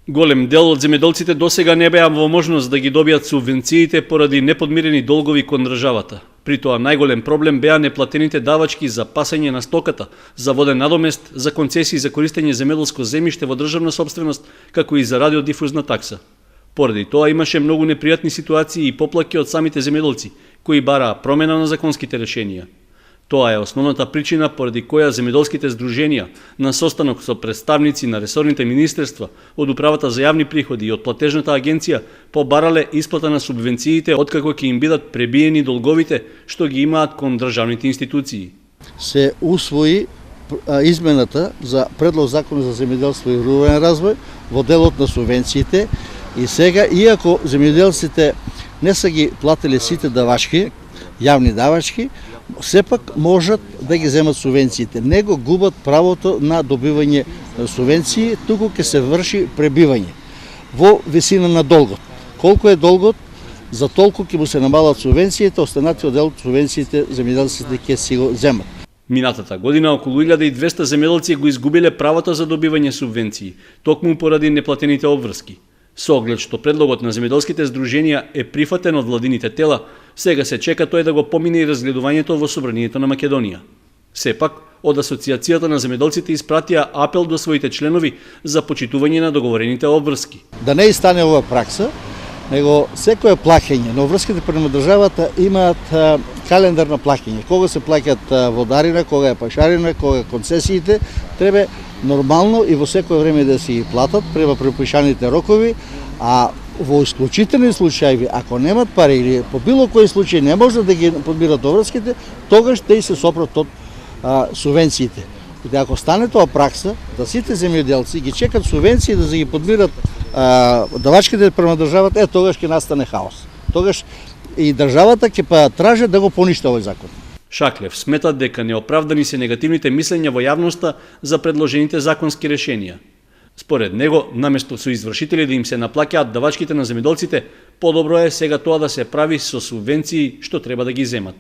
Голем дел од земјоделците досега не беа во можност да ги добијат субвенциите поради неподмирени долгови кон државата. При тоа најголем проблем беа неплатените давачки за пасење на стоката, за воден надомест, за концесии за користење земјоделско земјиште во државна сопственост, како и за радиодифузна такса. Поради тоа имаше многу непријатни ситуации и поплаки од самите земјоделци, кои бараа промена на законските решенија. Тоа е основната причина поради која земјоделските здруженија на состанок со представници на ресорните министерства, од управата за јавни приходи и од платежната агенција побарале исплата на субвенциите откако ќе им бидат пребиени долговите што ги имаат кон државните институции. Се усвои измената за предлог закон за земјоделство и рурален развој во делот на субвенциите и сега, иако земјоделците не са ги платили сите давачки, јавни давачки, сепак можат да ги земат субвенциите. Не го губат правото на добивање субвенции, туку ќе се врши пребивање во висина на долгот. Колку е долгот, за толку ќе му се намалат субвенциите, останатиот дел од субвенциите земјоделците ќе си го земат. Минатата година околу 1200 земјоделци го изгубиле правото за добивање субвенции, токму поради неплатените обврски. Со оглед што предлогот на земјоделските здруженија е прифатен од владините тела, сега се чека тој да го помине и разгледувањето во Собранието на Македонија. Сепак, од Асоциацијата на земјоделците испратија апел до своите членови за почитување на договорените обврски. Да не стане ова пракса, него секое плаќање на обврските према државата имаат календар на плаќање. Кога се плаќаат водарина, кога е пашарина, кога концесиите, треба нормално и во секое време да се ги платат према препишаните рокови, а во исклучителни случаи, ако немат пари или по било кој случај не може да ги подмират обврските, тогаш те се сопрат од субвенциите. И ако стане тоа пракса, да сите земјоделци ги чекат субвенции да ги подмират давачките према државата, тогаш ќе настане хаос. Тогаш и државата ќе тражи да го поништи овој закон. Шаклев смета дека неоправдани се негативните мислења во јавноста за предложените законски решенија. Според него, наместо со извршители да им се наплаќаат давачките на земјоделците, подобро е сега тоа да се прави со субвенции што треба да ги земат.